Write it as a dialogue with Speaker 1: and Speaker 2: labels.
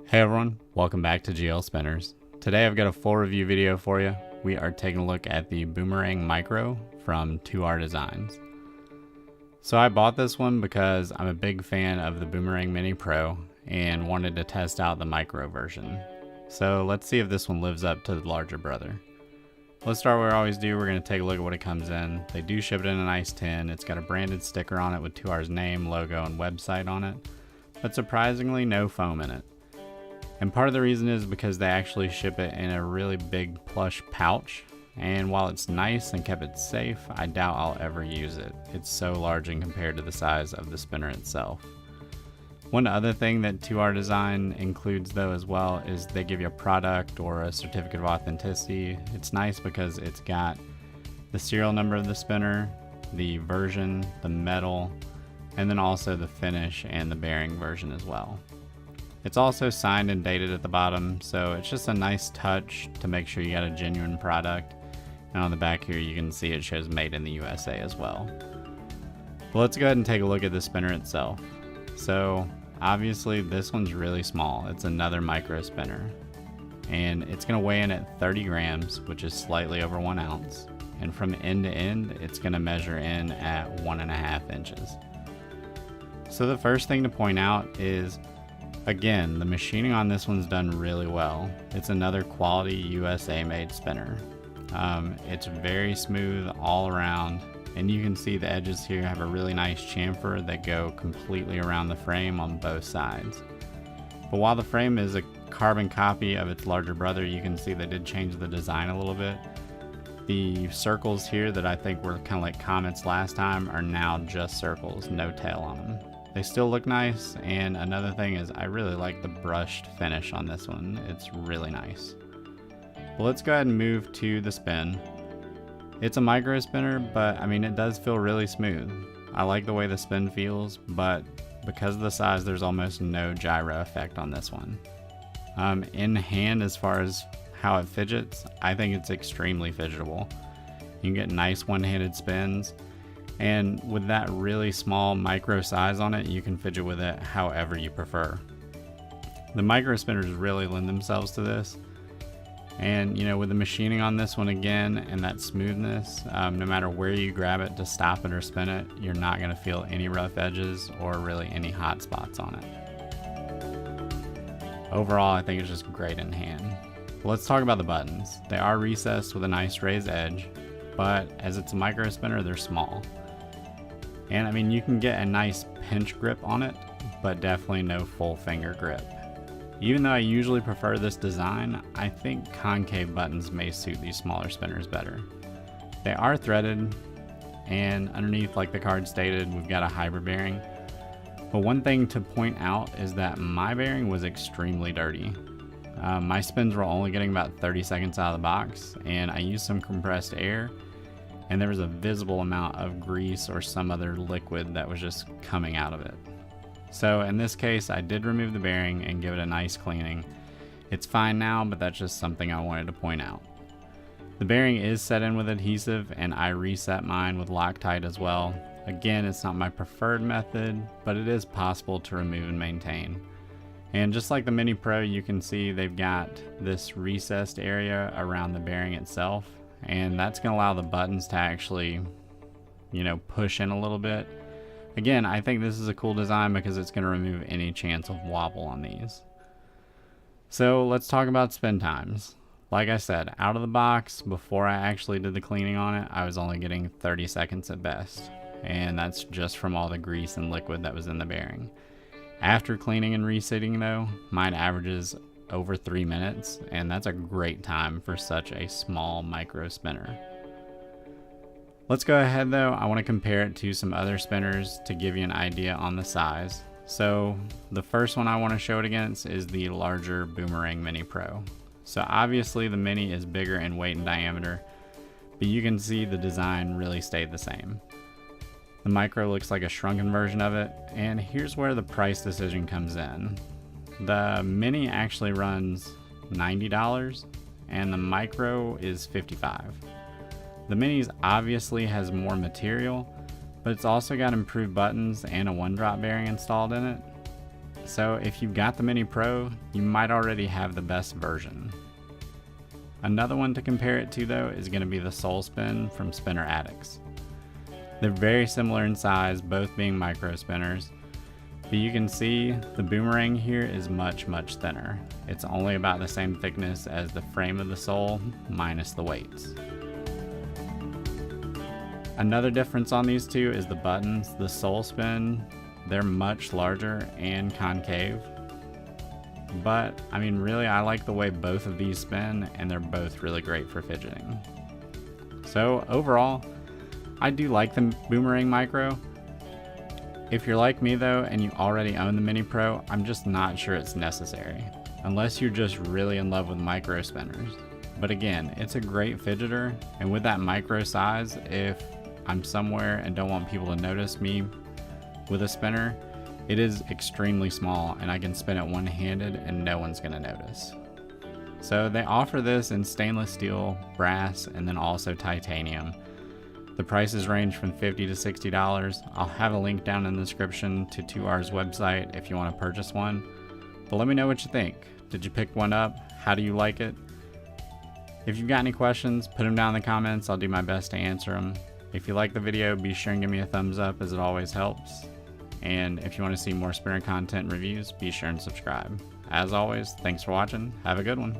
Speaker 1: Hey everyone, welcome back to GL Spinners. Today I've got a full review video for you. We are taking a look at the Boomerang Micro from 2R Designs. So I bought this one because I'm a big fan of the Boomerang Mini Pro and wanted to test out the Micro version. So let's see if this one lives up to the larger brother. Let's start where we always do. We're going to take a look at what it comes in. They do ship it in a nice tin. It's got a branded sticker on it with 2R's name, logo, and website on it, but surprisingly no foam in it. And part of the reason is because they actually ship it in a really big plush pouch, and while it's nice and kept it safe, I doubt I'll ever use it. It's so large and compared to the size of the spinner itself. One other thing that 2R Design includes though as well is they give you a product or a certificate of authenticity. It's nice because it's got the serial number of the spinner, the version, the metal, and then also the finish and the bearing version as well. It's also signed and dated at the bottom, so it's just a nice touch to make sure you got a genuine product. And on the back here you can see it shows made in the USA as well. Well, let's go ahead and take a look at the spinner itself. So obviously this one's really small. It's another micro spinner, and it's going to weigh in at 30 grams, which is slightly over 1 ounce. And from end to end, it's going to measure in at 1.5 inches. So the first thing to point out is, again, the machining on this one's done really well. It's another quality USA made spinner. It's very smooth all around, and you can see the edges here have a really nice chamfer that go completely around the frame on both sides. But while the frame is a carbon copy of its larger brother, you can see they did change the design a little bit. The circles here that I think were kind of like comets last time are now just circles, no tail on them. They still look nice, and another thing is I really like the brushed finish on this one. It's really nice. Well, let's go ahead and move to the spin. It's a micro spinner, but I mean it does feel really smooth. I like the way the spin feels, but because of the size there's almost no gyro effect on this one. In hand, as far as how it fidgets, I think it's extremely fidgetable. You can get nice one-handed spins. And with that really small micro size on it, you can fidget with it however you prefer. The micro spinners really lend themselves to this. And you know, with the machining on this one again and that smoothness, no matter where you grab it to stop it or spin it, you're not going to feel any rough edges or really any hot spots on it. Overall, I think it's just great in hand. Let's talk about the buttons. They are recessed with a nice raised edge, but as it's a micro spinner, they're small. And I mean, you can get a nice pinch grip on it, but definitely no full finger grip. Even though I usually prefer this design, I think concave buttons may suit these smaller spinners better. They are threaded, and underneath, like the card stated, we've got a hybrid bearing. But one thing to point out is that my bearing was extremely dirty. My spins were only getting about 30 seconds out of the box, and I used some compressed air, and there was a visible amount of grease or some other liquid that was just coming out of it. So in this case, I did remove the bearing and give it a nice cleaning. It's fine now, but that's just something I wanted to point out. The bearing is set in with adhesive, and I reset mine with Loctite as well. Again, it's not my preferred method, but it is possible to remove and maintain. And just like the Mini Pro, you can see they've got this recessed area around the bearing itself, and that's going to allow the buttons to actually, you know, push in a little bit. Again, I think this is a cool design because it's going to remove any chance of wobble on these. So let's talk about spin times. Like I said, out of the box, before I actually did the cleaning on it, I was only getting 30 seconds at best, and that's just from all the grease and liquid that was in the bearing. After cleaning and reseating though, mine averages over 3 minutes, and that's a great time for such a small micro spinner. Let's go ahead though, I want to compare it to some other spinners to give you an idea on the size. So the first one I want to show it against is the larger Boomerang Mini Pro. So obviously the Mini is bigger in weight and diameter, but you can see the design really stayed the same. The Micro looks like a shrunken version of it, and here's where the price decision comes in. The Mini actually runs $90 and the Micro is $55. The Minis obviously has more material, but it's also got improved buttons and a one-drop bearing installed in it. So if you've got the Mini Pro, you might already have the best version. Another one to compare it to though is going to be the Soul Spin from Spinner Addicts. They're very similar in size, both being micro spinners, but you can see the Boomerang here is much thinner. It's only about the same thickness as the frame of the Soul, minus the weights. Another difference on these two is the buttons. The Soul Spin, they're much larger and concave. But I mean, really, I like the way both of these spin, and they're both really great for fidgeting. So overall, I do like the Boomerang Micro. If you're like me though, and you already own the Mini Pro, I'm just not sure it's necessary, unless you're just really in love with micro spinners. But again, it's a great fidgeter, and with that micro size, if I'm somewhere and don't want people to notice me with a spinner, it is extremely small and I can spin it one-handed and no one's gonna notice. So they offer this in stainless steel, brass, and then also titanium. The prices range from $50 to $60. I'll have a link down in the description to 2R's website if you want to purchase one. But let me know what you think. Did you pick one up? How do you like it? If you've got any questions, put them down in the comments. I'll do my best to answer them. If you like the video, be sure and give me a thumbs up, as it always helps. And if you want to see more spinner content reviews, be sure and subscribe. As always, thanks for watching. Have a good one.